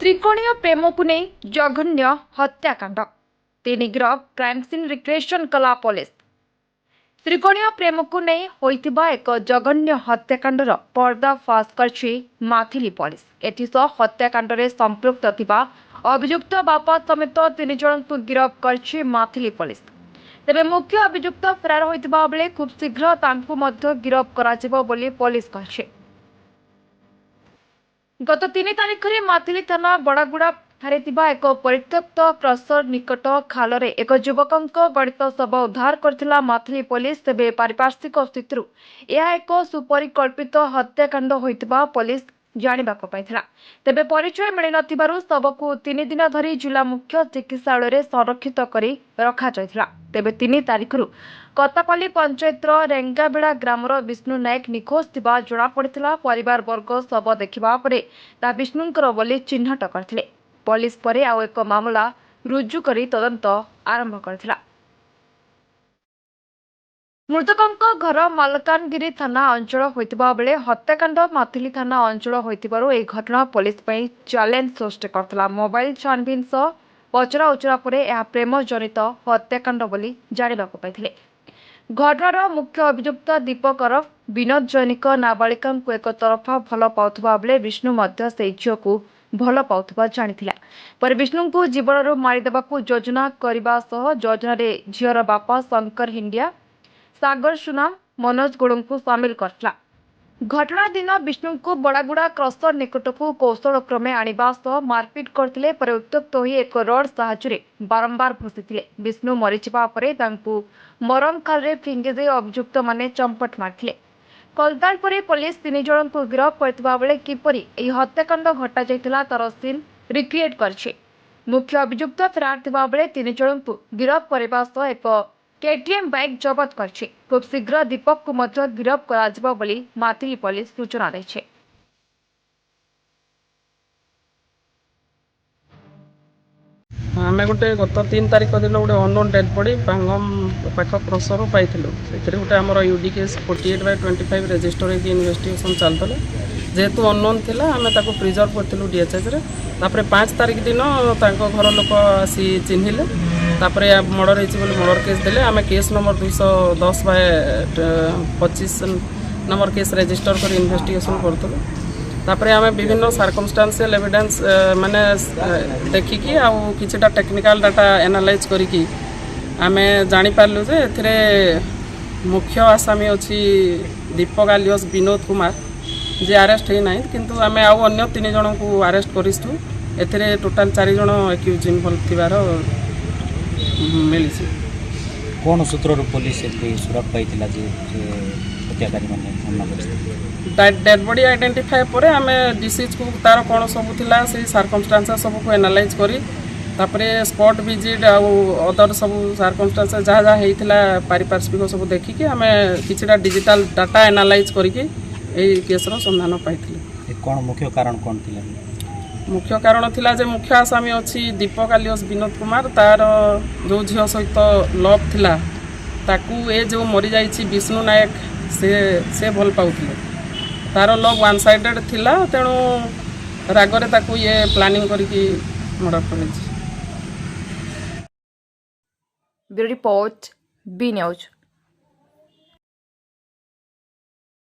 त्रिकोणीय प्रेम को नहीं जघन्य हत्याकांड तीन गिरफ क्राइम सीन रिक्रिएशन कला पुलिस। त्रिकोणीय प्रेम को नहीं होइतिबा एक जघन्य हत्याकांडर पर्दाफाश करछि माथिली पुलिस। एथिसह हत्याकांड रे संपृक्त थिबा अभियुक्त बापा समेत 3 जन को गिरफ करछि माथिली पुलिस। तेबे मुख्य अभियुक्त फरार होइतिबा बेले खूब शीघ्र तांकु मध्य गिरफ कराजिबो बोली पुलिस कहछि। गत 3 तारिख में माथिली थाना बड़ागुड़ा ठारे थिबा एक परित्यक्त क्रसर निकट खालरे एक युवकंक गणित शव उद्धार करथिला माथिली पुलिस। तेबे पारिपार्श्विक स्थिति यह एक सुपरिकल्पित हत्याकांड होइतिबा पुलिस जानिबाको पाइथिला। तेबे परिचय मिली नथिबारु शव को 3 दिन धरी जिला मुख्य चिकित्सालय रे संरक्षित करी रखा जायथिला। तेबे 3 तारिखरु कतापल्ली पंचायतर रेंगाबेड़ा ग्रामर विष्णु नायक निखोज थिबा जणा पड़िथिला। परिवार वर्ग शव देखिबा परे ता विष्णुंकर बोली चिन्हट करथिले। पुलिस परे आउ एक मामला रुजु करी तदंत आरंभ करथिला। मृतकंक घर मालकानगिरी थाना अंचल होइतिबा बेले हत्याकांड माथिली थाना अंचल होइतिबारु ए घटना पुलिस पई चैलेंज सृष्टि करथिला। मोबाइल छानबीन सह पचरा उचरा परे यह प्रेम जनित हत्याकांड बोली जानिबाको पाइथिले। घटनार मुख्य अभियुक्त दीपक अरफ विनोद जैनिक नाबालिका एक तरफा भल पाउथबा बेले विष्णु मध्य से झील को भल पाउथबा जानिथिला। पर विष्णु को जीवन मारिदेबाकू योजना करने सह योजना झीर बापा शंकर हिंडिया सागर सुना मनोज गुड़ को सामिल करथिला। घटना दिन विष्णु को बड़ागुड़ा क्रसर निकट को कौशल क्रमे आनिबा सह मारपीट करथिले। पर उत्त्यक्त होई एक रड साहाय्य बारंबार भुसिथिले। विष्णु मरीचिबा परे तांकू मरम खाल फिंगी दे अभियुक्त माने चंपट मारथिले। कलताल परे पुलिस 3 जन को गिरफ करथिबा बेले किपरि एही हत्याकांड घटा जायतिला तार सीन रिक्रिएट करछि। मुख्य अभियुक्त फरार थिबा बेले 3 जन को गिरफ करबा सह एक केटीएम बाइक जबत करछि। खूब शीघ्र दीपक को मध्य गिरफ कराजिबा बोली माथिली पुलिस सूचना दैछि। आम गोटे गत 3 तारिख दिन गोटे अननोन डेड बॉडी पांगम पाख क्रसर पाई से गोटे आम यूडी केस 48/25 रेजिस्टर होगी इन्वेस्टिगेशन चलता जेहेतु अननोन थी आम प्रिजर्व करूँ डीएचएच रे। 5 तारिख दिन घर लोक आसी चिन्हिले मर्डर होती मर्डर केस देले। आम case number 210/25 number case register कर इन्वेस्टिगेशन करूँ। तापरे आम विभिन्न सर्कमस्टांशियल एविडेंस माने देखिकी आउ किछटा टेक्निकल डाटा एनालाइज करिकी आम जानी पारलु जे एथिरे मुख्य आसामी अछि दीपक आलियस विनोद कुमार जे अरेस्ट है नहीं, किंतु आम आउ अन्य 3 जन को अरेस्ट करिस्तु। एथिरे टोटल 4 जन एक्यूज इन्वॉल्व थिबार मिलिछि। कौन सूत्र पुलिस सुरक्षा पाइथिला जे हत्याकारी माने हमला करथिले? डेड बॉडी आइडेंटिफाई परे आम डिसीज को तार कौन सब थिला से सर्कमस्टांसेस सब को एनालाइज करी तापरे स्पॉट विजिट आउ अदर सब सर्कमस्टांसेस जहाँ जहाँ होता पारिपार्श्विक सब देखिकी आम किछटा डिजिटल डाटा एनालाइज करके यही केसर संधान पाई। कौन मुख्य कारण कौन थिला? मुख्य कारण थिला जे मुख्य आसामी अच्छी दीपक आलियस विनोद कुमार तार जो झील सहित लव थिला ताकू ए जो मरी जाइछि विष्णु नायक से भल पाउथिले। तार लव वन साइडेड थिला तेणु रागरे ताकू ये प्लानिंग करके मर्डर कर। Bureau report B news.